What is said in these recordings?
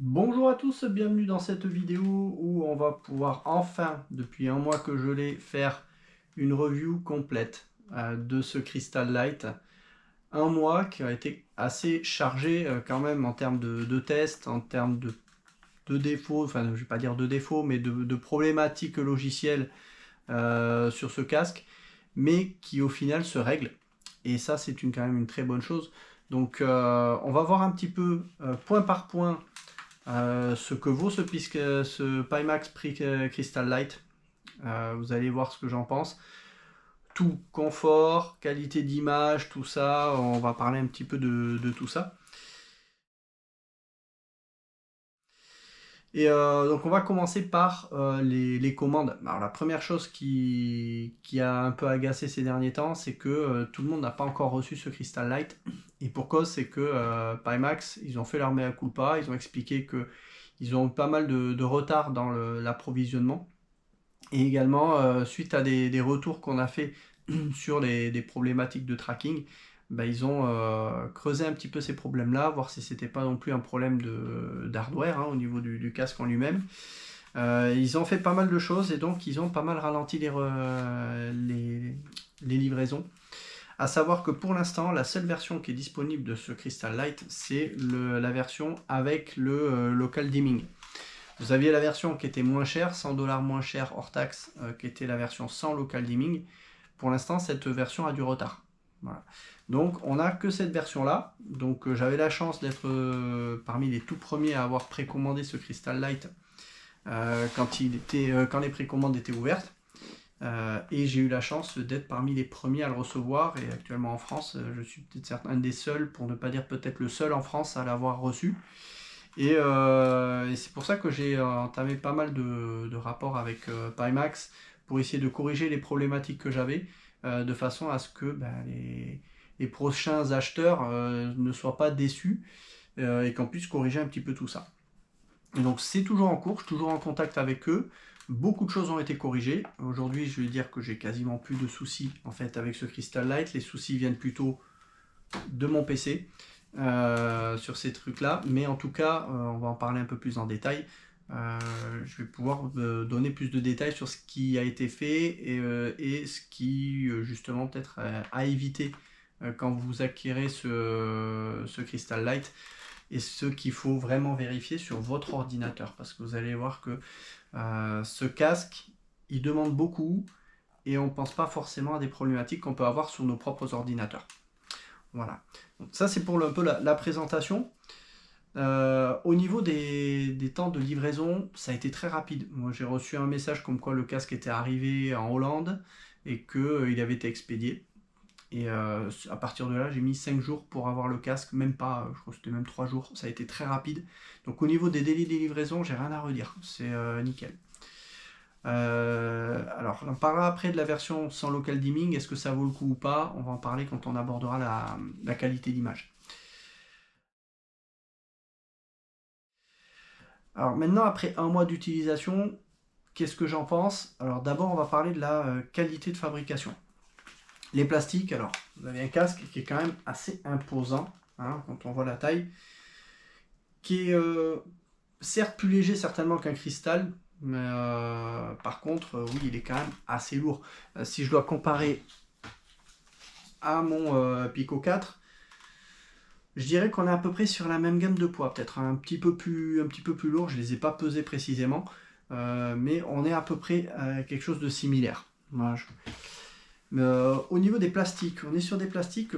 Bonjour à tous, bienvenue dans cette vidéo où on va pouvoir enfin, depuis un mois que je l'ai, faire une review complète de ce Crystal Light. Un mois qui a été assez chargé quand même en termes de tests, en termes de défauts, enfin je ne vais pas dire de défauts, mais de problématiques logicielles sur ce casque, mais qui au final se règlent. Et ça c'est quand même une très bonne chose. Donc on va voir un petit peu point par point ce que vaut ce Pimax Crystal Light. Vous allez voir ce que j'en pense. Tout, confort, qualité d'image, tout ça, on va parler un petit peu de tout ça. Et donc on va commencer par les commandes. Alors la première chose qui a un peu agacé ces derniers temps, c'est que tout le monde n'a pas encore reçu ce Crystal Light. Et pour cause, c'est que Pimax, ils ont fait leur mea culpa, ils ont expliqué que ils ont eu pas mal de retard dans l'approvisionnement. Et également, suite à des retours qu'on a fait sur des problématiques de tracking, bah, ils ont creusé un petit peu ces problèmes-là, voir si c'était pas non plus un problème d'hardware au niveau du casque en lui-même. Ils ont fait pas mal de choses et donc ils ont pas mal ralenti les livraisons. À savoir que pour l'instant, la seule version qui est disponible de ce Crystal Light, c'est la version avec le local dimming. Vous aviez la version qui était moins chère, 100 $ moins chère hors taxe, qui était la version sans local dimming. Pour l'instant, cette version a du retard. Voilà. Donc, on n'a que cette version-là. Donc, j'avais la chance d'être parmi les tout premiers à avoir précommandé ce Crystal Light quand les précommandes étaient ouvertes. Et j'ai eu la chance d'être parmi les premiers à le recevoir. Et actuellement en France, je suis peut-être un des seuls, pour ne pas dire peut-être le seul en France à l'avoir reçu. Et c'est pour ça que j'ai entamé pas mal de rapports avec Pimax pour essayer de corriger les problématiques que j'avais, de façon à ce que les prochains acheteurs ne soient pas déçus et qu'on puisse corriger un petit peu tout ça. Et donc c'est toujours en cours, je suis toujours en contact avec eux. Beaucoup de choses ont été corrigées. Aujourd'hui, je vais dire que j'ai quasiment plus de soucis en fait avec ce Crystal Light. Les soucis viennent plutôt de mon PC sur ces trucs-là. Mais en tout cas, on va en parler un peu plus en détail. Je vais pouvoir donner plus de détails sur ce qui a été fait et ce qui, justement, peut-être à éviter quand vous acquérez ce Crystal Light et ce qu'il faut vraiment vérifier sur votre ordinateur. Parce que vous allez voir que ce casque, il demande beaucoup et on ne pense pas forcément à des problématiques qu'on peut avoir sur nos propres ordinateurs. Voilà. Donc ça, c'est pour un peu la présentation. Au niveau des temps de livraison, ça a été très rapide. Moi, j'ai reçu un message comme quoi le casque était arrivé en Hollande et qu'il avait été expédié. Et à partir de là, j'ai mis 5 jours pour avoir le casque, même pas, je crois que c'était même 3 jours. Ça a été très rapide. Donc au niveau des délais des livraisons, j'ai rien à redire. C'est nickel. Alors, on parlera après de la version sans local dimming. Est-ce que ça vaut le coup ou pas? On va en parler quand on abordera la qualité d'image. Alors maintenant, après un mois d'utilisation, qu'est-ce que j'en pense? Alors d'abord, on va parler de la qualité de fabrication. Les plastiques, alors, vous avez un casque qui est quand même assez imposant, quand on voit la taille, qui est certes plus léger certainement qu'un cristal, mais par contre, oui, il est quand même assez lourd. Si je dois comparer à mon Pico 4, je dirais qu'on est à peu près sur la même gamme de poids, peut-être un petit peu plus lourd, je ne les ai pas pesés précisément, mais on est à peu près à quelque chose de similaire. Voilà. Au niveau des plastiques, on est sur des plastiques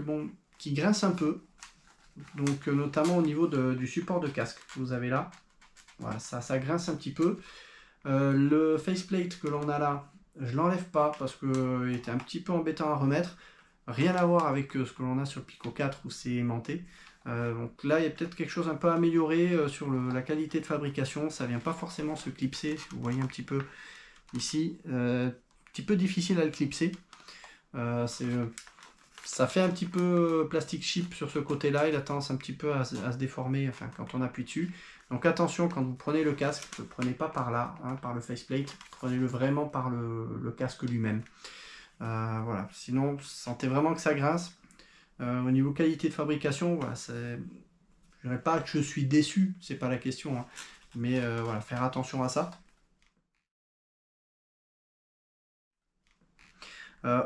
qui grincent un peu, donc notamment au niveau du support de casque que vous avez là. Voilà, ça grince un petit peu. Le faceplate que l'on a là, je l'enlève pas parce qu'il était un petit peu embêtant à remettre. Rien à voir avec ce que l'on a sur le Pico 4 où c'est aimanté. Donc là, il y a peut-être quelque chose un peu amélioré sur la qualité de fabrication. Ça vient pas forcément se clipser, si vous voyez un petit peu ici. Un petit peu difficile à le clipser. Ça fait un petit peu plastique chip sur ce côté-là. Il a tendance un petit peu à se déformer quand on appuie dessus. Donc attention, quand vous prenez le casque, ne le prenez pas par là, par le faceplate. Prenez-le vraiment par le casque lui-même. Voilà. Sinon, sentez vraiment que ça grince. Au niveau qualité de fabrication, voilà, je Je dirais pas que je suis déçu, c'est pas la question, hein. Mais voilà, faire attention à ça.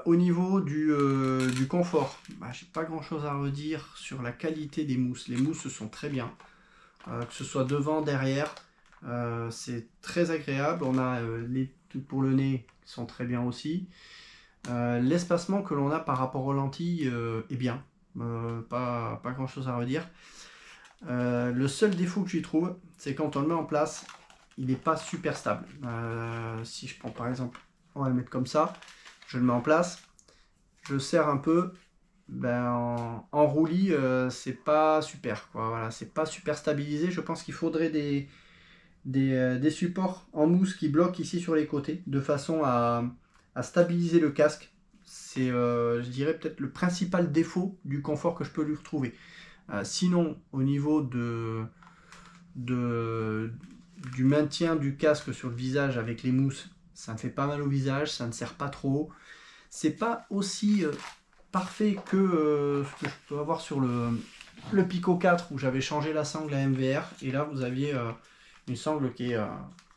Au niveau du confort, bah, j'ai pas grand chose à redire sur la qualité des mousses. Les mousses sont très bien, que ce soit devant, derrière, c'est très agréable. On a les trucs pour le nez qui sont très bien aussi. L'espacement que l'on a par rapport aux lentilles est bien, pas grand chose à redire. Le seul défaut que j'y trouve, c'est quand on le met en place, il n'est pas super stable. Si je prends par exemple, on va le mettre comme ça, je le mets en place, je serre un peu, ben, en roulis, c'est pas super, quoi. Voilà, c'est pas super stabilisé. Je pense qu'il faudrait des supports en mousse qui bloquent ici sur les côtés, de façon à stabiliser le casque. C'est, je dirais, peut-être le principal défaut du confort que je peux lui retrouver. Sinon, au niveau de- du maintien du casque sur le visage avec les mousses, ça me fait pas mal au visage, ça ne serre pas trop. C'est pas aussi parfait que ce que je peux avoir sur le Pico 4 où j'avais changé la sangle à MVR, et là vous aviez une sangle qui est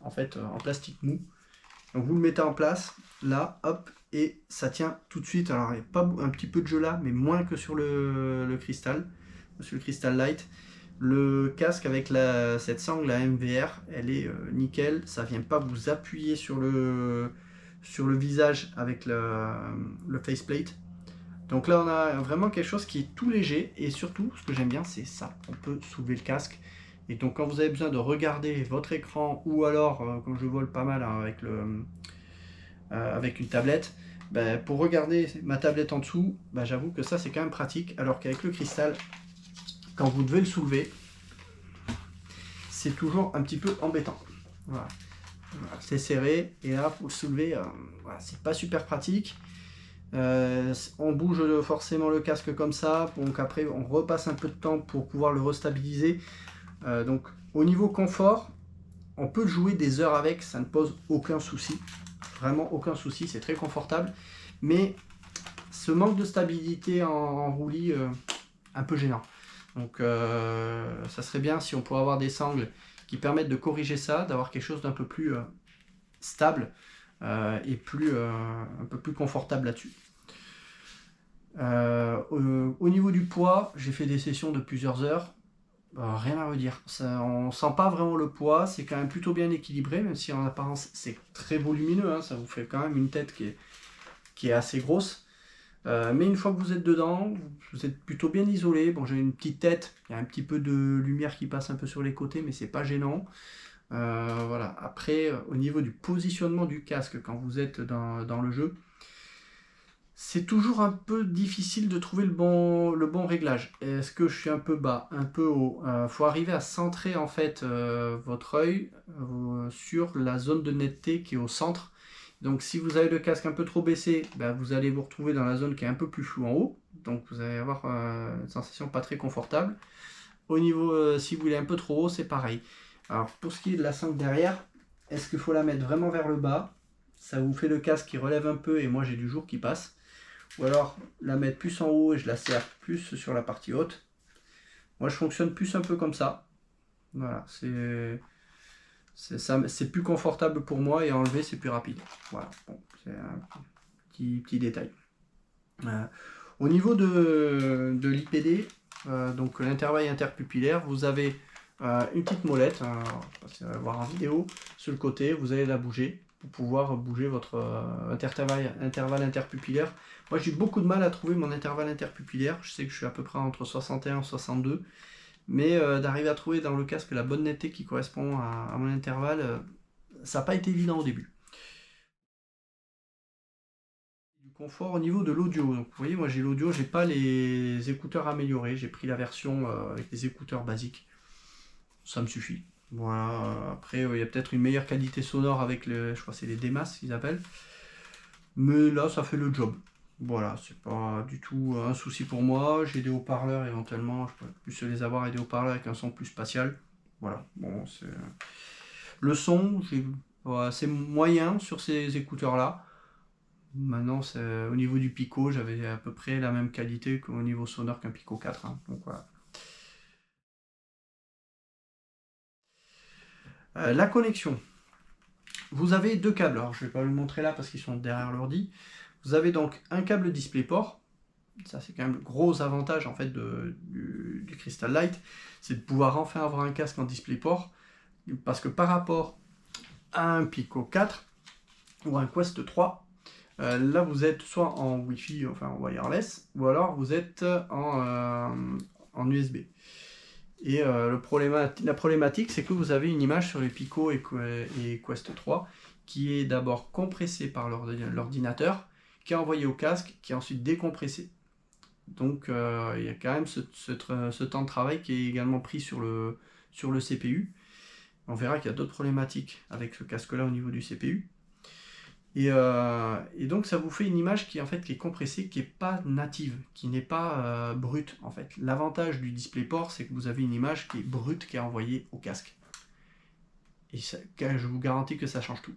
en fait en plastique mou. Donc vous le mettez en place, là, hop, et ça tient tout de suite. Alors il n'y a pas un petit peu de jeu là, mais moins que sur le cristal, sur le Crystal Light. Le casque avec cette sangle à MVR, elle est nickel, ça vient pas vous appuyer sur le visage avec le faceplate. Donc là on a vraiment quelque chose qui est tout léger, et surtout ce que j'aime bien c'est ça, on peut soulever le casque. Et donc quand vous avez besoin de regarder votre écran, ou alors quand je vole pas mal hein, avec une tablette, ben, pour regarder ma tablette en dessous, ben, j'avoue que ça c'est quand même pratique, alors qu'avec le cristal, quand vous devez le soulever, c'est toujours un petit peu embêtant. Voilà. Voilà, c'est serré, et là pour le soulever, voilà, c'est pas super pratique. On bouge forcément le casque comme ça, donc après on repasse un peu de temps pour pouvoir le restabiliser. Donc au niveau confort, on peut jouer des heures avec, ça ne pose aucun souci, vraiment aucun souci, c'est très confortable. Mais ce manque de stabilité en roulis, un peu gênant. Donc ça serait bien si on pouvait avoir des sangles qui permettent de corriger ça, d'avoir quelque chose d'un peu plus stable et un peu plus confortable là-dessus. Au niveau du poids, j'ai fait des sessions de plusieurs heures. Rien à redire. Ça, on sent pas vraiment le poids, c'est quand même plutôt bien équilibré, même si en apparence c'est très volumineux, hein, ça vous fait quand même une tête qui est assez grosse. Mais une fois que vous êtes dedans, vous êtes plutôt bien isolé. Bon, j'ai une petite tête, il y a un petit peu de lumière qui passe un peu sur les côtés, mais c'est pas gênant. Voilà. Après, au niveau du positionnement du casque, quand vous êtes dans le jeu, c'est toujours un peu difficile de trouver le bon réglage. Est-ce que je suis un peu bas, un peu haut? Faut arriver à centrer en fait votre œil sur la zone de netteté qui est au centre. Donc si vous avez le casque un peu trop baissé, ben, vous allez vous retrouver dans la zone qui est un peu plus floue en haut. Donc vous allez avoir une sensation pas très confortable. Au niveau, si vous voulez un peu trop haut, c'est pareil. Alors pour ce qui est de la sangle derrière, est-ce qu'il faut la mettre vraiment vers le bas? Ça vous fait le casque qui relève un peu, et moi j'ai du jour qui passe. Ou alors la mettre plus en haut et je la serre plus sur la partie haute. Moi je fonctionne plus un peu comme ça. Voilà, c'est plus confortable pour moi, et à enlever c'est plus rapide. Voilà, bon, c'est un petit détail. Euh, Au niveau de l'IPD, donc l'intervalle interpupillaire, vous avez une petite molette, hein, on va voir en vidéo, sur le côté, vous allez la bouger pour pouvoir bouger votre intervalle interpupillaire. Moi j'ai beaucoup de mal à trouver mon intervalle interpupillaire, je sais que je suis à peu près entre 61 et 62, mais d'arriver à trouver dans le casque la bonne netteté qui correspond à mon intervalle, ça n'a pas été évident au début. Du confort au niveau de l'audio. Donc, vous voyez, moi j'ai l'audio, j'ai pas les écouteurs améliorés, j'ai pris la version avec les écouteurs basiques. Ça me suffit. Voilà. Après, il y a peut-être une meilleure qualité sonore avec je crois que c'est les DMAS qu'ils appellent. Mais là, ça fait le job. Voilà, c'est pas du tout un souci pour moi. J'ai des haut-parleurs éventuellement, je pourrais plus les avoir, et des haut-parleurs avec un son plus spatial. Voilà, bon, c'est. Le son, voilà, c'est moyen sur ces écouteurs-là. Maintenant, au niveau du Pico, j'avais à peu près la même qualité qu'au niveau sonore qu'un Pico 4. Hein. Donc voilà. La connexion. Vous avez deux câbles, alors je ne vais pas vous le montrer là parce qu'ils sont derrière l'ordi. Vous avez donc un câble DisplayPort, ça c'est quand même le gros avantage en fait du Crystal Light, c'est de pouvoir enfin avoir un casque en DisplayPort, parce que par rapport à un Pico 4 ou un Quest 3, là vous êtes soit en Wi-Fi, enfin en wireless, ou alors vous êtes en USB. Et la problématique, c'est que vous avez une image sur les Pico et Quest 3 qui est d'abord compressée par l'ordinateur, qui est envoyée au casque, qui est ensuite décompressée. Donc il y a quand même ce temps de travail qui est également pris sur le CPU. On verra qu'il y a d'autres problématiques avec ce casque-là au niveau du CPU. Et donc ça vous fait une image qui est compressée, qui n'est pas native, qui n'est pas brute en fait. L'avantage du DisplayPort, c'est que vous avez une image qui est brute, qui est envoyée au casque. Et ça, je vous garantis que ça change tout.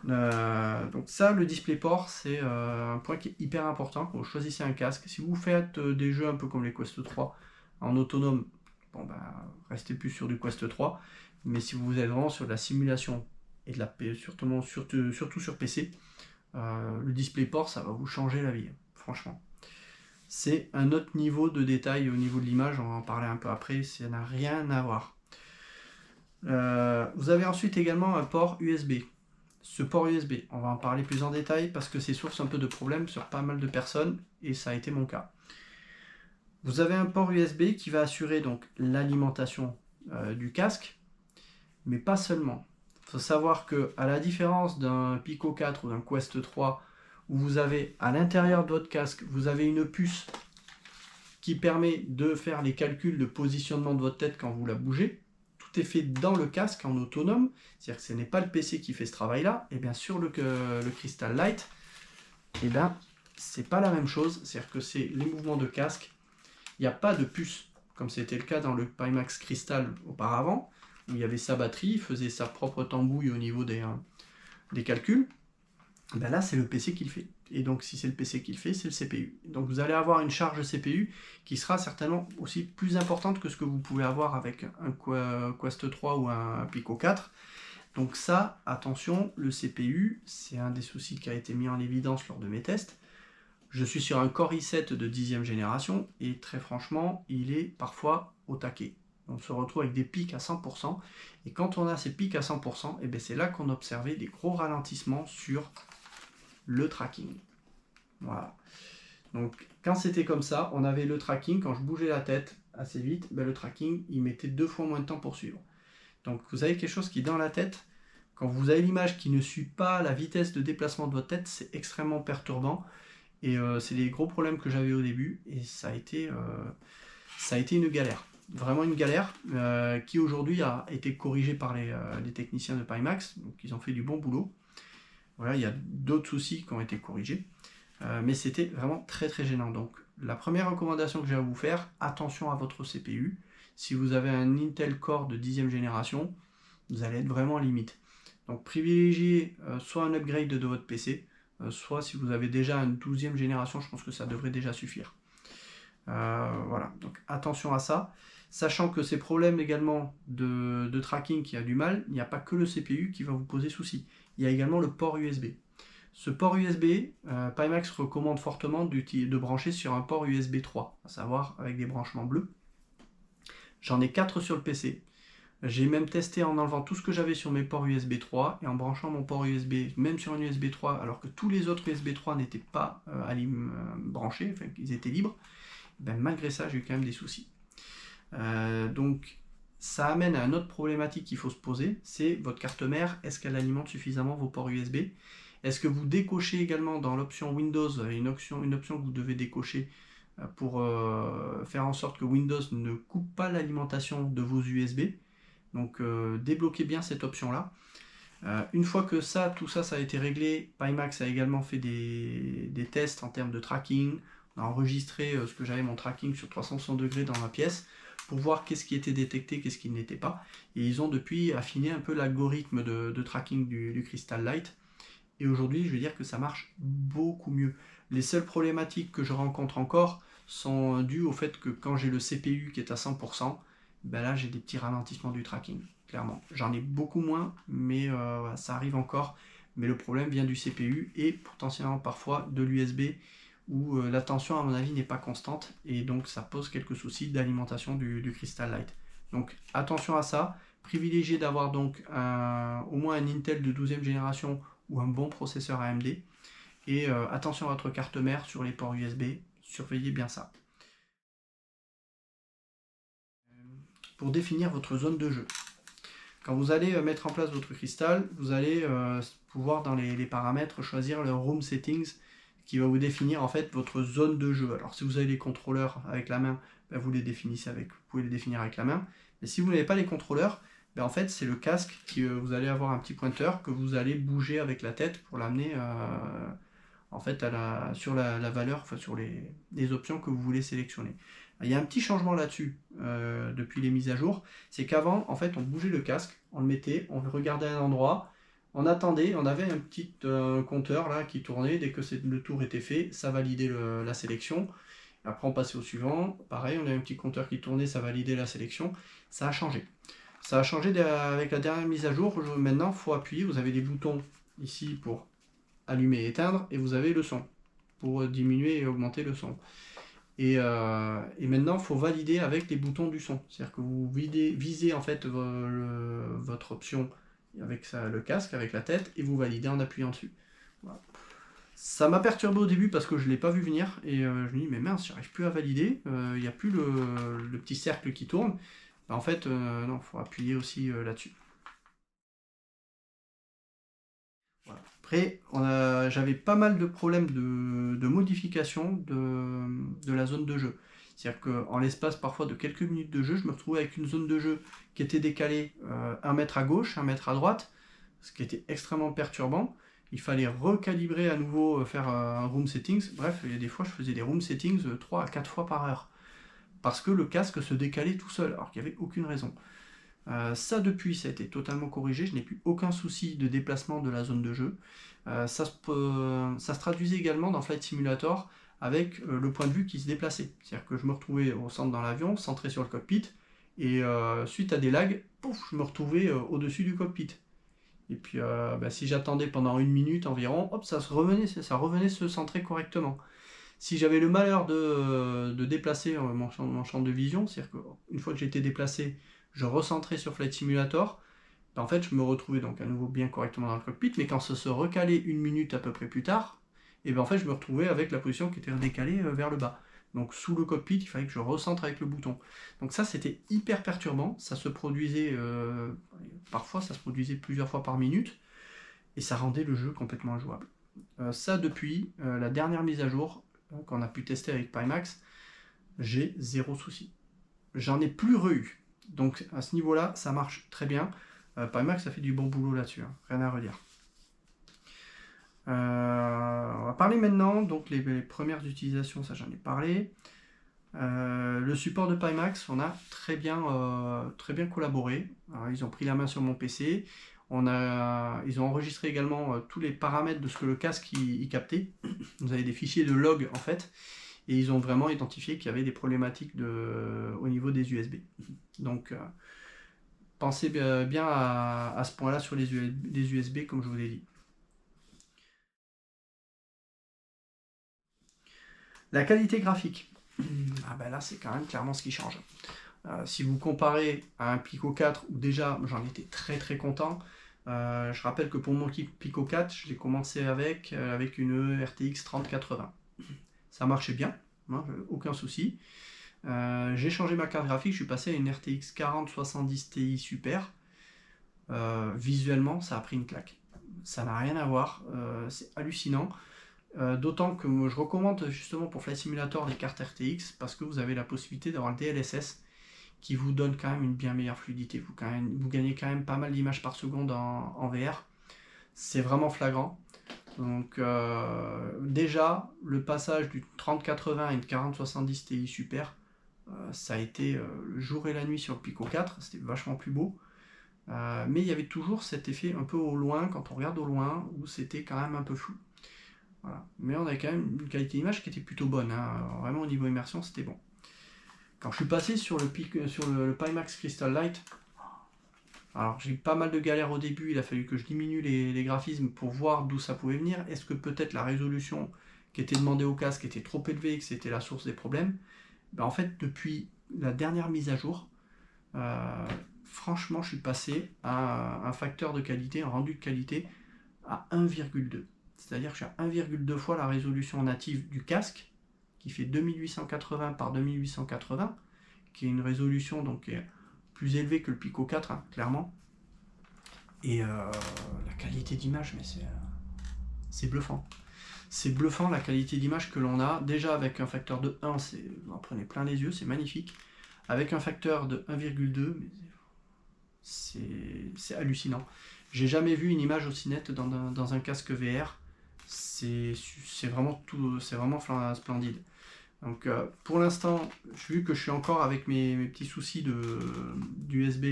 Donc ça, le DisplayPort, c'est un point qui est hyper important quand vous choisissez un casque. Si vous faites des jeux un peu comme les Quest 3 en autonome, bon bah restez plus sur du Quest 3. Mais si vous êtes vraiment sur de la simulation et de la surtout sur PC, le DisplayPort, ça va vous changer la vie, franchement. C'est un autre niveau de détail au niveau de l'image, on va en parler un peu après, ça n'a rien à voir. Vous avez ensuite également un port USB. Ce port USB, on va en parler plus en détail parce que c'est source un peu de problèmes sur pas mal de personnes et ça a été mon cas. Vous avez un port USB qui va assurer donc l'alimentation du casque, mais pas seulement. Il faut savoir que, à la différence d'un Pico 4 ou d'un Quest 3, où vous avez à l'intérieur de votre casque, vous avez une puce qui permet de faire les calculs de positionnement de votre tête quand vous la bougez. Tout est fait dans le casque en autonome, c'est-à-dire que ce n'est pas le PC qui fait ce travail-là. Et bien sur le Crystal Light, et bien c'est pas la même chose, c'est-à-dire que c'est les mouvements de casque. Il n'y a pas de puce, comme c'était le cas dans le Pimax Crystal auparavant, où il y avait sa batterie, il faisait sa propre tambouille au niveau des calculs. Ben là, c'est le PC qui le fait. Et donc, si c'est le PC qui le fait, c'est le CPU. Donc, vous allez avoir une charge CPU qui sera certainement aussi plus importante que ce que vous pouvez avoir avec un Quest 3 ou un Pico 4. Donc ça, attention, le CPU, c'est un des soucis qui a été mis en évidence lors de mes tests. Je suis sur un Core i7 de 10e génération et très franchement, il est parfois au taquet. On se retrouve avec des pics à 100%, et quand on a ces pics à 100%, et bien c'est là qu'on observait des gros ralentissements sur le tracking. Voilà. Donc quand c'était comme ça, on avait le tracking, quand je bougeais la tête assez vite, ben, le tracking, il mettait 2 fois moins de temps pour suivre. Donc vous avez quelque chose qui est dans la tête, quand vous avez l'image qui ne suit pas la vitesse de déplacement de votre tête, c'est extrêmement perturbant, et c'est les gros problèmes que j'avais au début, et ça a été une galère. Vraiment une galère qui aujourd'hui a été corrigée par les techniciens de Pimax, donc ils ont fait du bon boulot. Voilà, il y a d'autres soucis qui ont été corrigés, mais c'était vraiment très très gênant. Donc la première recommandation que j'ai à vous faire, attention à votre CPU. Si vous avez un Intel Core de 10e génération, vous allez être vraiment limite. Donc privilégiez soit un upgrade de votre PC, soit si vous avez déjà une 12e génération, je pense que ça devrait déjà suffire. Voilà, donc attention à ça. Sachant que ces problèmes également de tracking qui a du mal, il n'y a pas que le CPU qui va vous poser souci. Il y a également le port USB. Ce port USB, Pimax recommande fortement de brancher sur un port USB 3, à savoir avec des branchements bleus. J'en ai 4 sur le PC. J'ai même testé en enlevant tout ce que j'avais sur mes ports USB 3 et en branchant mon port USB, même sur un USB 3, alors que tous les autres USB 3 n'étaient pas branchés, enfin qu'ils étaient libres. Ben, malgré ça, j'ai eu quand même des soucis. Donc ça amène à une autre problématique qu'il faut se poser, c'est votre carte mère, est-ce qu'elle alimente suffisamment vos ports USB? Est-ce que vous décochez également dans l'option Windows, une option que vous devez décocher pour faire en sorte que Windows ne coupe pas l'alimentation de vos USB? Donc débloquez bien cette option-là. Une fois que tout ça a été réglé, Pimax a également fait des tests en termes de tracking. On a enregistré ce que j'avais mon tracking sur 360 degrés dans ma pièce pour voir qu'est-ce qui était détecté, qu'est-ce qui n'était pas. Et ils ont depuis affiné un peu l'algorithme de tracking du Crystal Light. Et aujourd'hui, je vais dire que ça marche beaucoup mieux. Les seules problématiques que je rencontre encore sont dues au fait que quand j'ai le CPU qui est à 100%, ben là j'ai des petits ralentissements du tracking. clairement. J'en ai beaucoup moins, mais voilà, ça arrive encore. Mais le problème vient du CPU et potentiellement parfois de l'USB où la tension, à mon avis, n'est pas constante et donc ça pose quelques soucis d'alimentation du Crystal Light. Donc attention à ça. Privilégiez d'avoir donc au moins un Intel de 12e génération ou un bon processeur AMD. Et attention à votre carte mère sur les ports USB, surveillez bien ça. Pour définir votre zone de jeu. Quand vous allez mettre en place votre cristal, vous allez pouvoir dans les paramètres choisir le Room Settings qui va vous définir en fait votre zone de jeu. Alors si vous avez les contrôleurs avec la main, ben, vous pouvez les définir avec la main. Mais si vous n'avez pas les contrôleurs, ben, en fait c'est le casque qui vous allez avoir un petit pointeur que vous allez bouger avec la tête pour l'amener en fait sur la valeur, enfin sur les options que vous voulez sélectionner. Il y a un petit changement là-dessus depuis les mises à jour, c'est qu'avant en fait on bougeait le casque, on le mettait, on regardait un endroit, on attendait, on avait un petit compteur là qui tournait, dès que le tour était fait, ça validait la sélection. Après on passait au suivant, pareil, on avait un petit compteur qui tournait, ça validait la sélection. Ça a changé. Ça a changé avec la dernière mise à jour. Maintenant, il faut appuyer, vous avez des boutons ici pour allumer et éteindre, et vous avez le son pour diminuer et augmenter le son. Et maintenant, il faut valider avec les boutons du son. C'est-à-dire que vous visez en fait votre option avec le casque, avec la tête, et vous validez en appuyant dessus. Voilà. Ça m'a perturbé au début parce que je ne l'ai pas vu venir, et je me dis, mais mince, j'arrive plus à valider, il n'y a plus le petit cercle qui tourne. En fait, non, il faut appuyer aussi là-dessus. Voilà. Après, j'avais pas mal de problèmes de modification de la zone de jeu. C'est-à-dire qu'en l'espace parfois de quelques minutes de jeu, je me retrouvais avec une zone de jeu qui était décalée 1 mètre à gauche, 1 mètre à droite, ce qui était extrêmement perturbant. Il fallait recalibrer à nouveau, faire un room settings. Bref, il y a des fois je faisais des room settings 3 à 4 fois par heure. Parce que le casque se décalait tout seul, alors qu'il n'y avait aucune raison. Ça depuis, ça a été totalement corrigé, je n'ai plus aucun souci de déplacement de la zone de jeu. Ça se traduisait également dans Flight Simulator avec le point de vue qui se déplaçait. C'est-à-dire que je me retrouvais au centre dans l'avion, centré sur le cockpit, et suite à des lags, pouf, je me retrouvais au-dessus du cockpit. Et puis si j'attendais pendant 1 minute environ, hop, ça revenait se centrer correctement. Si j'avais le malheur de déplacer mon champ de vision, c'est-à-dire qu'une fois que j'étais déplacé, je recentrais sur Flight Simulator, ben en fait je me retrouvais donc à nouveau bien correctement dans le cockpit, mais quand ça se recalait 1 minute à peu près plus tard, et ben en fait je me retrouvais avec la position qui était décalée vers le bas. Donc sous le cockpit, il fallait que je recentre avec le bouton. Donc ça c'était hyper perturbant, ça se produisait, parfois ça se produisait plusieurs fois par minute, et ça rendait le jeu complètement injouable. Ça depuis la dernière mise à jour, qu'on a pu tester avec Pimax, j'ai 0 souci. J'en ai plus eu. Donc à ce niveau-là, ça marche très bien. Pimax, ça fait du bon boulot là-dessus, hein. Rien à redire. On va parler maintenant, donc les premières utilisations, ça j'en ai parlé. Le support de Pimax, on a très bien collaboré. Alors, ils ont pris la main sur mon PC. Ils ont enregistré également tous les paramètres de ce que le casque il captait. Vous avez des fichiers de log en fait, et ils ont vraiment identifié qu'il y avait des problématiques au niveau des USB. Donc pensez bien à ce point-là sur les USB comme je vous l'ai dit. La qualité graphique. Ah ben là c'est quand même clairement ce qui change. Si vous comparez à un Pico 4 où déjà j'en étais très très content, je rappelle que pour mon Pico 4, je l'ai commencé avec une RTX 3080. Ça marchait bien, hein, aucun souci. J'ai changé ma carte graphique, je suis passé à une RTX 4070 Ti Super. Visuellement, ça a pris une claque. Ça n'a rien à voir, c'est hallucinant. D'autant que je recommande justement pour Flight Simulator les cartes RTX parce que vous avez la possibilité d'avoir le DLSS qui vous donne quand même une bien meilleure fluidité. Vous gagnez quand même pas mal d'images par seconde en VR. C'est vraiment flagrant. Donc déjà, le passage du 3080 à une 4070 Ti Super, ça a été le jour et la nuit sur le Pico 4, c'était vachement plus beau. Mais il y avait toujours cet effet un peu au loin, quand on regarde au loin, où c'était quand même un peu flou. Voilà. Mais on avait quand même une qualité d'image qui était plutôt bonne, hein. Vraiment au niveau immersion c'était bon. Quand je suis passé sur le Pimax Crystal Light, Alors j'ai eu pas mal de galères au début, il a fallu que je diminue les graphismes pour voir d'où ça pouvait venir. Est-ce que peut-être la résolution qui était demandée au casque était trop élevée et que c'était la source des problèmes? En fait, depuis la dernière mise à jour, franchement, je suis passé à un facteur de qualité, un rendu de qualité à 1,2. C'est-à-dire que je suis à 1,2 fois la résolution native du casque, qui fait 2880 par 2880, qui est une résolution donc, qui est plus élevée que le Pico 4, hein, clairement. Et la qualité d'image, mais c'est bluffant. C'est bluffant la qualité d'image que l'on a. Déjà avec un facteur de 1, vous en prenez plein les yeux, c'est magnifique. Avec un facteur de 1,2, c'est hallucinant. J'ai jamais vu une image aussi nette dans un casque VR. C'est vraiment splendide. Donc pour l'instant, vu que je suis encore avec mes petits soucis d'USB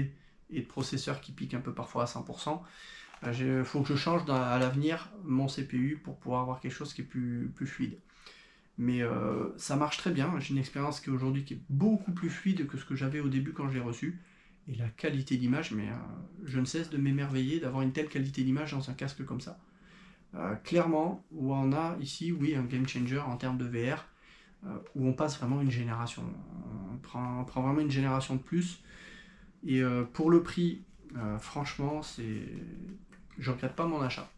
et de processeur qui piquent un peu parfois à 100%, il faut que je change à l'avenir mon CPU pour pouvoir avoir quelque chose qui est plus fluide. Mais ça marche très bien, j'ai une expérience qui aujourd'hui qui est beaucoup plus fluide que ce que j'avais au début quand je l'ai reçu. Et la qualité d'image, mais je ne cesse de m'émerveiller d'avoir une telle qualité d'image dans un casque comme ça. Clairement, où on a ici, oui, un game changer en termes de VR, où on passe vraiment une génération. On prend vraiment une génération de plus. Et pour le prix, franchement, je ne regrette pas mon achat.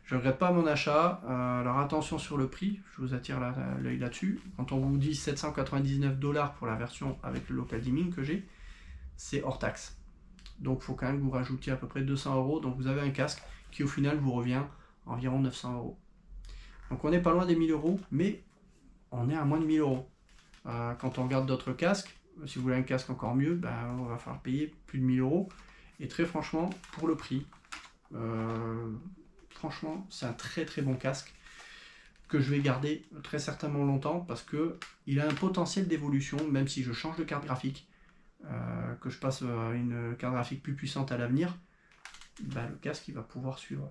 Je ne regrette pas mon achat. Alors attention sur le prix, je vous attire l'œil là-dessus. Quand on vous dit 799$ pour la version avec le local dimming que j'ai, c'est hors taxe. Donc il faut quand même que vous rajoutiez à peu près 200€. Donc vous avez un casque qui au final vous revient environ 900€. Donc on n'est pas loin des 1000€, mais on est à moins de 1000€. Quand on regarde d'autres casques, si vous voulez un casque encore mieux, on va falloir payer plus de 1000€. Et très franchement, pour le prix, franchement, c'est un très très bon casque que je vais garder très certainement longtemps parce qu'il a un potentiel d'évolution, même si je change de carte graphique, que je passe à une carte graphique plus puissante à l'avenir, le casque il va pouvoir suivre.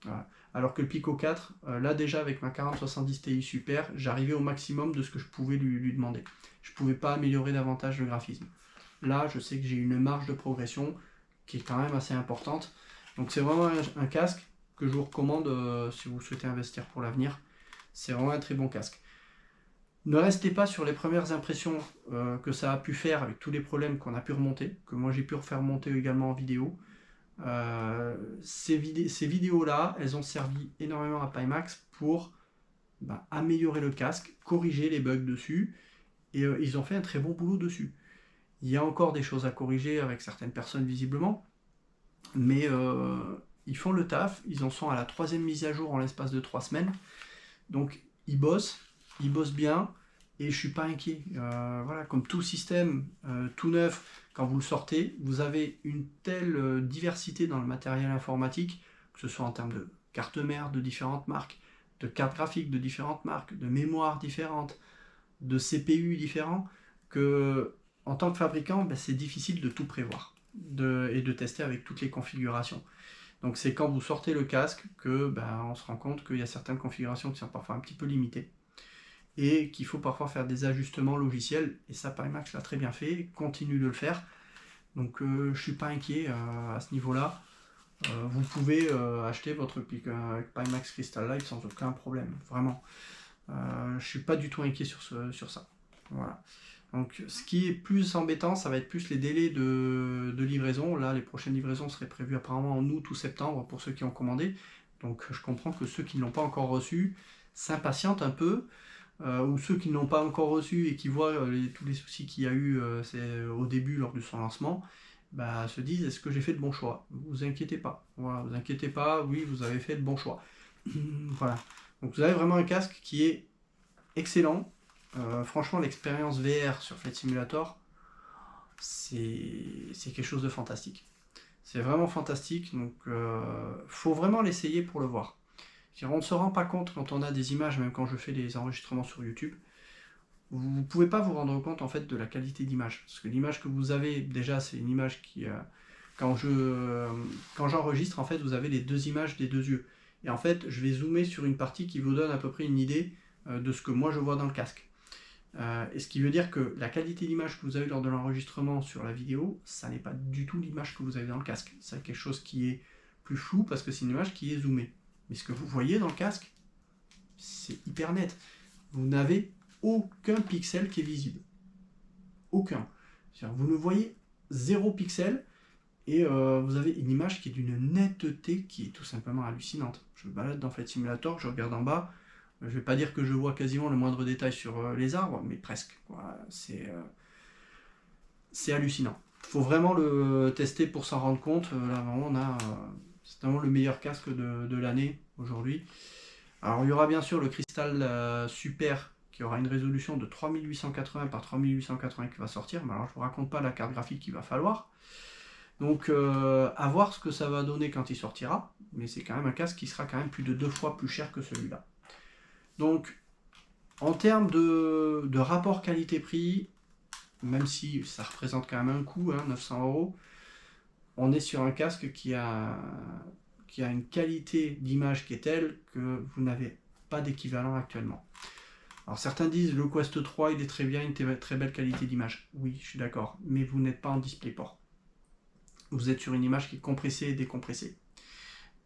Voilà. Alors que le Pico 4, là déjà avec ma 4070 Ti Super, j'arrivais au maximum de ce que je pouvais lui demander. Je ne pouvais pas améliorer davantage le graphisme. Là, je sais que j'ai une marge de progression qui est quand même assez importante. Donc c'est vraiment un casque que je vous recommande si vous souhaitez investir pour l'avenir. C'est vraiment un très bon casque. Ne restez pas sur les premières impressions que ça a pu faire avec tous les problèmes qu'on a pu remonter, que moi j'ai pu refaire monter également en vidéo. Ces vidéos-là, elles ont servi énormément à Pimax pour améliorer le casque, corriger les bugs dessus, et ils ont fait un très bon boulot dessus. Il y a encore des choses à corriger avec certaines personnes visiblement, mais ils font le taf, ils en sont à la 3e mise à jour en l'espace de 3 semaines, donc ils bossent bien, et je suis pas inquiet. Voilà, comme tout système tout neuf, quand vous le sortez, vous avez une telle diversité dans le matériel informatique, que ce soit en termes de cartes mères de différentes marques, de cartes graphiques de différentes marques, de mémoires différentes, de CPU différents, que en tant que fabricant, c'est difficile de tout prévoir et de tester avec toutes les configurations. Donc c'est quand vous sortez le casque que on se rend compte qu'il y a certaines configurations qui sont parfois un petit peu limitées et qu'il faut parfois faire des ajustements logiciels, et ça Pimax l'a très bien fait, continue de le faire, donc je ne suis pas inquiet à ce niveau-là. Vous pouvez acheter votre Pimax Crystal Live sans aucun problème, vraiment. Je ne suis pas du tout inquiet sur ça. Voilà. Donc ce qui est plus embêtant, ça va être plus les délais de livraison. Là, les prochaines livraisons seraient prévues apparemment en août ou septembre pour ceux qui ont commandé. Donc je comprends que ceux qui ne l'ont pas encore reçu s'impatientent un peu, ou ceux qui ne l'ont pas encore reçu et qui voient tous les soucis qu'il y a eu au début lors de son lancement, se disent: est-ce que j'ai fait le bon choix? Vous inquiétez pas. Voilà, vous inquiétez pas, oui, vous avez fait le bon choix. Voilà. Donc vous avez vraiment un casque qui est excellent. Franchement, l'expérience VR sur Flight Simulator, c'est quelque chose de fantastique. C'est vraiment fantastique, donc faut vraiment l'essayer pour le voir. On ne se rend pas compte quand on a des images, même quand je fais des enregistrements sur YouTube, vous ne pouvez pas vous rendre compte en fait de la qualité d'image. Parce que l'image que vous avez, déjà c'est une image qui... quand j'enregistre, en fait, vous avez les deux images des deux yeux. Et en fait, je vais zoomer sur une partie qui vous donne à peu près une idée de ce que moi je vois dans le casque. Et ce qui veut dire que la qualité d'image que vous avez lors de l'enregistrement sur la vidéo, ça n'est pas du tout l'image que vous avez dans le casque. C'est quelque chose qui est plus flou parce que c'est une image qui est zoomée. Mais ce que vous voyez dans le casque, c'est hyper net. Vous n'avez aucun pixel qui est visible. Aucun. Vous ne voyez 0 pixel et vous avez une image qui est d'une netteté qui est tout simplement hallucinante. Je me balade dans Flight Simulator, je regarde en bas, je ne vais pas dire que je vois quasiment le moindre détail sur les arbres, mais presque. Voilà, c'est hallucinant. Il faut vraiment le tester pour s'en rendre compte. Là, vraiment, c'est vraiment le meilleur casque de l'année aujourd'hui. Alors, il y aura bien sûr le Crystal Super qui aura une résolution de 3880 par 3880 qui va sortir. Mais alors, je ne vous raconte pas la carte graphique qu'il va falloir. Donc, à voir ce que ça va donner quand il sortira. Mais c'est quand même un casque qui sera quand même plus de 2 fois plus cher que celui-là. Donc, en termes de rapport qualité-prix, même si ça représente quand même un coût, 900 €, on est sur un casque qui a une qualité d'image qui est telle que vous n'avez pas d'équivalent actuellement. Alors certains disent le Quest 3 il est très bien, une très belle qualité d'image. Oui, je suis d'accord, mais vous n'êtes pas en DisplayPort. Vous êtes sur une image qui est compressée et décompressée.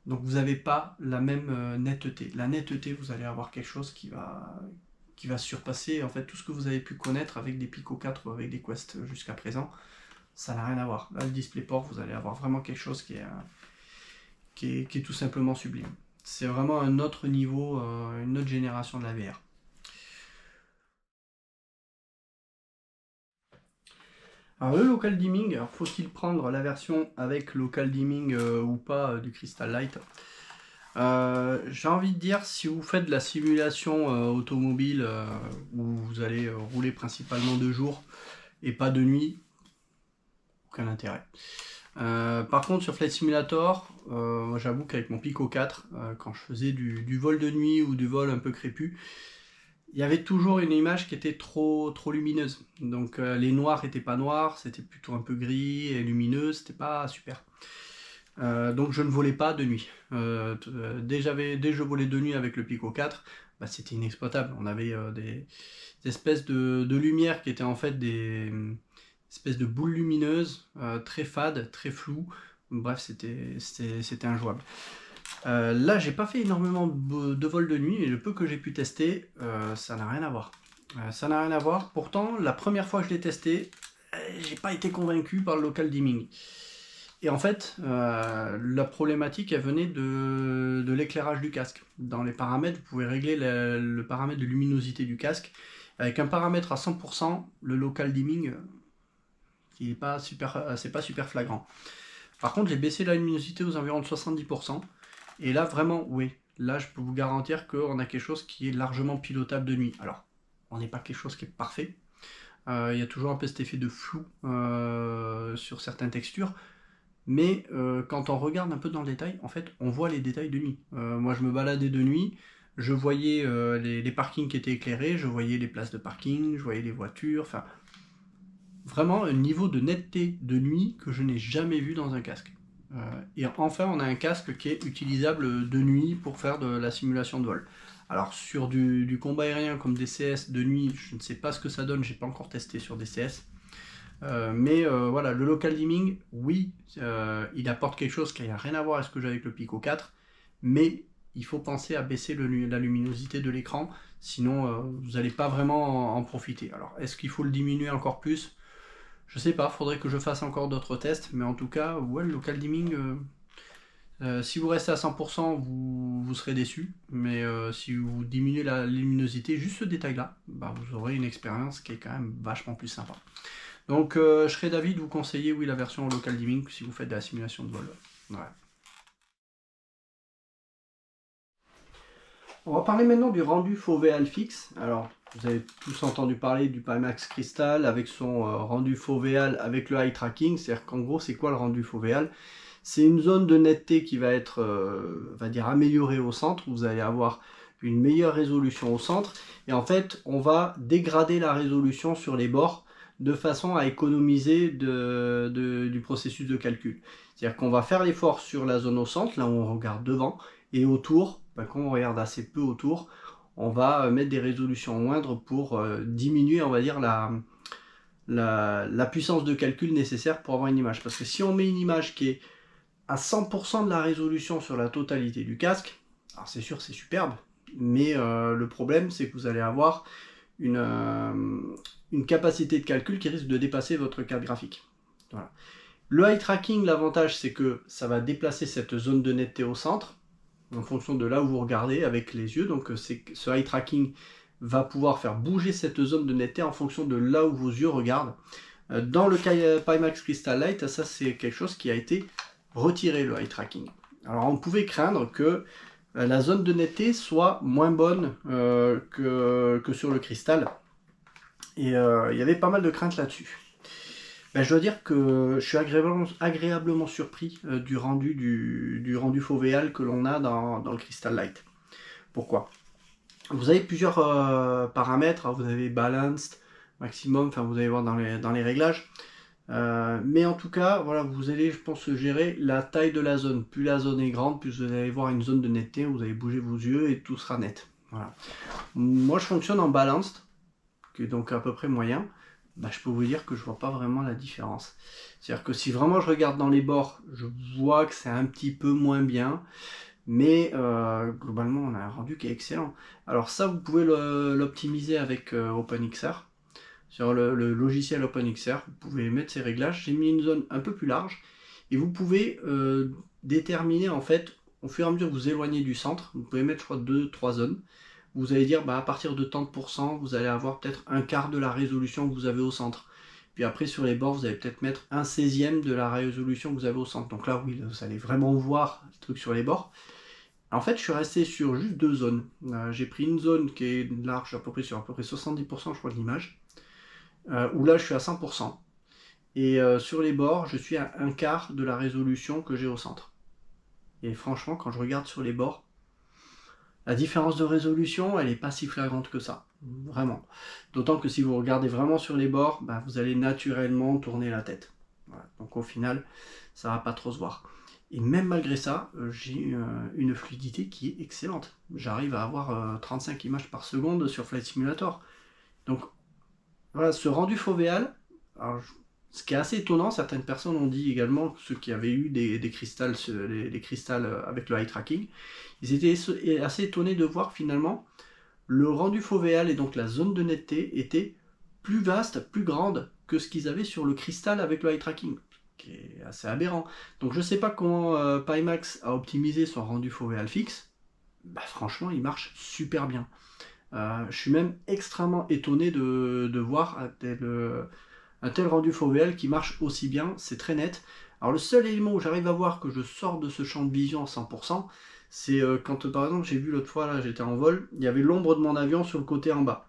Donc vous n'avez pas la même netteté. La netteté, vous allez avoir quelque chose qui va surpasser en fait tout ce que vous avez pu connaître avec des Pico 4 ou avec des Quest jusqu'à présent. Ça n'a rien à voir. Là, le DisplayPort, vous allez avoir vraiment quelque chose qui est tout simplement sublime. C'est vraiment un autre niveau, une autre génération de la VR. Alors le local dimming, faut-il prendre la version avec local dimming ou pas du Crystal Light? J'ai envie de dire, si vous faites de la simulation automobile où vous allez rouler principalement de jour et pas de nuit, aucun intérêt. Par contre sur Flight Simulator, j'avoue qu'avec mon Pico 4, quand je faisais du vol de nuit ou du vol un peu crépus, il y avait toujours une image qui était trop lumineuse. Donc les noirs n'étaient pas noirs, c'était plutôt un peu gris et lumineux, c'était pas super. Donc je ne volais pas de nuit. Dès que je volais de nuit avec le Pico 4, bah, c'était inexploitable. On avait des espèces de lumière qui étaient en fait des espèces de boules lumineuses, très fades, très floues. Bref, c'était injouable. Là, j'ai pas fait énormément de vols de nuit, et le peu que j'ai pu tester, ça n'a rien à voir. Ça n'a rien à voir. Pourtant, la première fois que je l'ai testé, j'ai pas été convaincu par le local dimming. Et en fait, la problématique, elle venait de l'éclairage du casque. Dans les paramètres, vous pouvez régler le paramètre de luminosité du casque. Avec un paramètre à 100%, le local dimming, c'est pas super flagrant. Par contre, j'ai baissé la luminosité aux environs de 70%. Et là, vraiment, oui. Là, je peux vous garantir qu'on a quelque chose qui est largement pilotable de nuit. Alors, on n'est pas quelque chose qui est parfait. Il y a toujours un peu cet effet de flou sur certaines textures. Mais quand on regarde un peu dans le détail, en fait, on voit les détails de nuit. Moi, je me baladais de nuit, je voyais les parkings qui étaient éclairés, je voyais les places de parking, je voyais les voitures, enfin... Vraiment un niveau de netteté de nuit que je n'ai jamais vu dans un casque. Et enfin, on a un casque qui est utilisable de nuit pour faire de la simulation de vol. Alors sur du combat aérien comme des CS de nuit, je ne sais pas ce que ça donne, j'ai pas encore testé sur des CS. Mais voilà, le local dimming, oui, il apporte quelque chose qui n'a rien à voir avec ce que j'ai avec le Pico 4, mais il faut penser à baisser la luminosité de l'écran, sinon vous n'allez pas vraiment en profiter. Alors, est-ce qu'il faut le diminuer encore plus? Je sais pas, faudrait que je fasse encore d'autres tests, mais en tout cas, ouais, le local dimming, si vous restez à 100%, vous serez déçu, mais si vous diminuez la luminosité, juste ce détail-là, bah, vous aurez une expérience qui est quand même vachement plus sympa. Donc je serais d'avis de vous conseiller, oui, la version local dimming si vous faites de la simulation de vol. Ouais. On va parler maintenant du rendu foveal fixe. Alors, vous avez tous entendu parler du Pimax Crystal avec son rendu foveal avec le eye tracking. C'est-à-dire qu'en gros, c'est quoi le rendu foveal? C'est une zone de netteté qui va être, on va dire, améliorée au centre. Vous allez avoir une meilleure résolution au centre. Et en fait, on va dégrader la résolution sur les bords de façon à économiser du processus de calcul. C'est-à-dire qu'on va faire l'effort sur la zone au centre, là où on regarde devant, et autour, ben, quand on regarde assez peu autour, on va mettre des résolutions moindres pour diminuer, on va dire, la puissance de calcul nécessaire pour avoir une image. Parce que si on met une image qui est à 100% de la résolution sur la totalité du casque, alors c'est sûr c'est superbe, mais le problème c'est que vous allez avoir une capacité de calcul qui risque de dépasser votre carte graphique. Voilà. Le eye tracking, l'avantage c'est que ça va déplacer cette zone de netteté au centre, en fonction de là où vous regardez avec les yeux, donc ce eye tracking va pouvoir faire bouger cette zone de netteté en fonction de là où vos yeux regardent. Dans le Pimax Crystal Light, ça c'est quelque chose qui a été retiré, le eye tracking. Alors on pouvait craindre que la zone de netteté soit moins bonne que sur le cristal, et il y avait pas mal de craintes là-dessus. Ben, je dois dire que je suis agréablement surpris du rendu fovéal que l'on a dans le Crystal Light. Pourquoi? Vous avez plusieurs paramètres, vous avez balanced, maximum, enfin vous allez voir dans les réglages. Mais en tout cas, voilà, vous allez, je pense, gérer la taille de la zone. Plus la zone est grande, plus vous allez voir une zone de netteté, vous allez bouger vos yeux et tout sera net. Voilà. Moi, je fonctionne en balanced, qui est donc à peu près moyen. Bah, je peux vous dire que je vois pas vraiment la différence. C'est-à-dire que si vraiment je regarde dans les bords, je vois que c'est un petit peu moins bien, mais globalement on a un rendu qui est excellent. Alors ça, vous pouvez l'optimiser avec OpenXR. Sur le logiciel OpenXR, vous pouvez mettre ces réglages. J'ai mis une zone un peu plus large, et vous pouvez déterminer en fait, au fur et à mesure que vous éloignez du centre, vous pouvez mettre je crois 2-3 zones. Vous allez dire, bah, à partir de tant de pourcents, vous allez avoir peut-être un quart de la résolution que vous avez au centre. Puis après, sur les bords, vous allez peut-être mettre 1/16e de la résolution que vous avez au centre. Donc là, oui, vous allez vraiment voir le truc sur les bords. En fait, je suis resté sur juste 2 zones. J'ai pris une zone qui est large à peu près sur à peu près 70% je crois de l'image, où là, je suis à 100%. Et sur les bords, je suis à un quart de la résolution que j'ai au centre. Et franchement, quand je regarde sur les bords, la différence de résolution, elle n'est pas si flagrante que ça, vraiment. D'autant que si vous regardez vraiment sur les bords, bah, vous allez naturellement tourner la tête. Voilà. Donc au final, ça va pas trop se voir. Et même malgré ça, j'ai une fluidité qui est excellente. J'arrive à avoir 35 images par seconde sur Flight Simulator. Donc voilà, ce rendu fovéal, alors, ce qui est assez étonnant, certaines personnes ont dit également, ceux qui avaient eu des cristals, les cristals avec le eye tracking, ils étaient assez étonnés de voir finalement le rendu fovéal et donc la zone de netteté était plus vaste, plus grande que ce qu'ils avaient sur le cristal avec le eye tracking, qui est assez aberrant. Donc je ne sais pas comment Pimax a optimisé son rendu fovéal fixe. Bah, franchement, il marche super bien. Je suis même extrêmement étonné de voir un tel rendu fovéal qui marche aussi bien, c'est très net. Alors le seul élément où j'arrive à voir que je sors de ce champ de vision à 100%, c'est quand par exemple j'ai vu l'autre fois, là j'étais en vol, il y avait l'ombre de mon avion sur le côté en bas.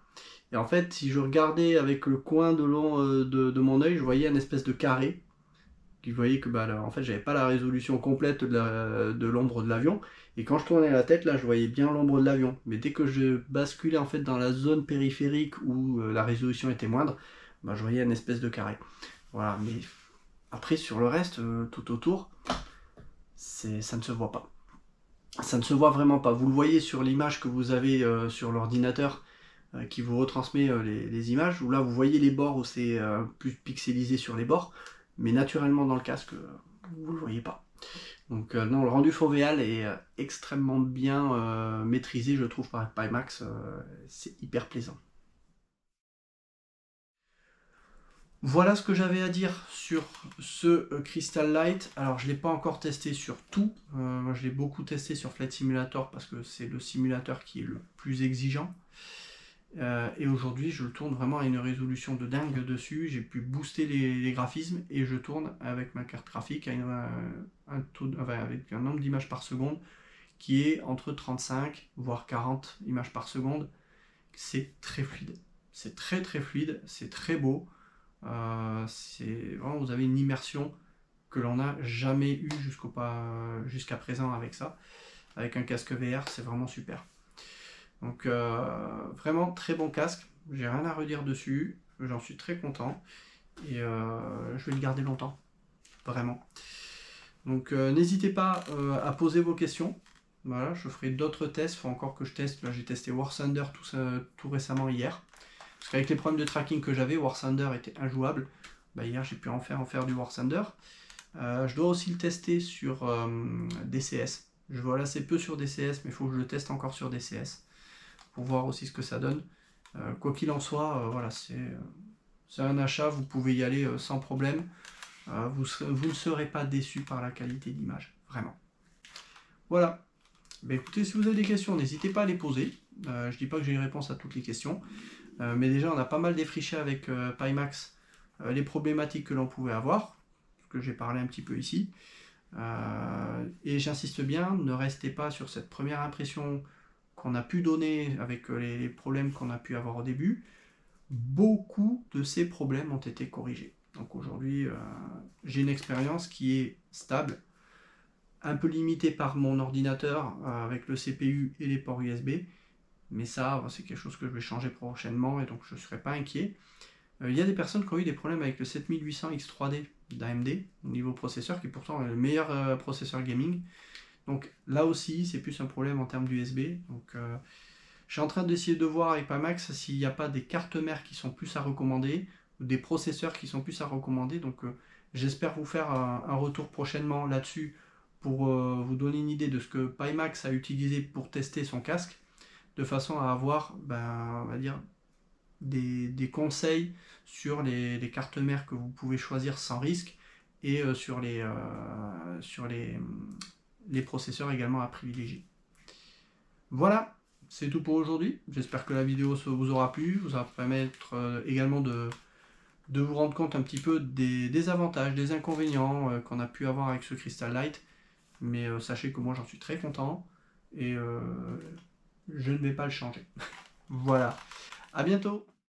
Et en fait, si je regardais avec le coin de mon œil, je voyais une espèce de carré. Vous voyez que bah, là, en fait, j'avais pas la résolution complète de l'ombre de l'avion. Et quand je tournais la tête, là, je voyais bien l'ombre de l'avion. Mais dès que je basculais en fait dans la zone périphérique où la résolution était moindre, bah, je voyais une espèce de carré. Voilà, mais après, sur le reste, tout autour, ça ne se voit pas. Ça ne se voit vraiment pas. Vous le voyez sur l'image que vous avez sur l'ordinateur qui vous retransmet les images, où là, vous voyez les bords où c'est plus pixelisé sur les bords. Mais naturellement dans le casque, vous ne le voyez pas. Donc non, le rendu fovéal est extrêmement bien maîtrisé, je trouve, par Pimax. C'est hyper plaisant. Voilà ce que j'avais à dire sur ce Crystal Light. Alors je ne l'ai pas encore testé sur tout. Moi je l'ai beaucoup testé sur Flight Simulator parce que c'est le simulateur qui est le plus exigeant. Et aujourd'hui je le tourne vraiment à une résolution de dingue dessus, j'ai pu booster les graphismes et je tourne avec ma carte graphique avec un nombre d'images par seconde qui est entre 35 voire 40 images par seconde. C'est très fluide, c'est très fluide, c'est très beau, vraiment, vous avez une immersion que l'on n'a jamais eu jusqu'à présent avec ça. Avec un casque VR, c'est vraiment super. Donc vraiment très bon casque, j'ai rien à redire dessus, j'en suis très content et je vais le garder longtemps, vraiment. Donc n'hésitez pas à poser vos questions, Voilà, je ferai d'autres tests, il faut encore que je teste. Là, j'ai testé War Thunder tout récemment hier. Parce qu'avec les problèmes de tracking que j'avais, War Thunder était injouable. Bah, hier, j'ai pu en faire du War Thunder. Je dois aussi le tester sur DCS. Je vole assez peu sur DCS, mais il faut que je le teste encore sur DCS pour voir aussi ce que ça donne. Quoi qu'il en soit, voilà, c'est un achat, vous pouvez y aller sans problème. Vous ne serez pas déçu par la qualité d'image, vraiment. Voilà. Ben écoutez, si vous avez des questions, n'hésitez pas à les poser. Je ne dis pas que j'ai une réponse à toutes les questions, mais déjà on a pas mal défriché avec Pimax les problématiques que l'on pouvait avoir, que j'ai parlé un petit peu ici. Et j'insiste bien, ne restez pas sur cette première impression qu'on a pu donner avec les problèmes qu'on a pu avoir au début. Beaucoup de ces problèmes ont été corrigés. Donc aujourd'hui, j'ai une expérience qui est stable, un peu limitée par mon ordinateur avec le CPU et les ports USB, mais ça, c'est quelque chose que je vais changer prochainement et donc je ne serai pas inquiet. Il y a des personnes qui ont eu des problèmes avec le 7800 X3D d'AMD au niveau processeur, qui est pourtant le meilleur processeur gaming. Donc là aussi, c'est plus un problème en termes d'USB. Donc je suis en train d'essayer de voir avec Pimax s'il n'y a pas des cartes mères qui sont plus à recommander, ou des processeurs qui sont plus à recommander. Donc j'espère vous faire un retour prochainement là-dessus pour vous donner une idée de ce que Pimax a utilisé pour tester son casque, de façon à avoir, on va dire, des conseils sur les cartes mères que vous pouvez choisir sans risque et sur les processeurs également à privilégier. Voilà, c'est tout pour aujourd'hui. J'espère que la vidéo vous aura plu, vous va permettre également de vous rendre compte un petit peu des avantages, des inconvénients qu'on a pu avoir avec ce Crystal Light. Mais sachez que moi j'en suis très content et je ne vais pas le changer. Voilà, à bientôt.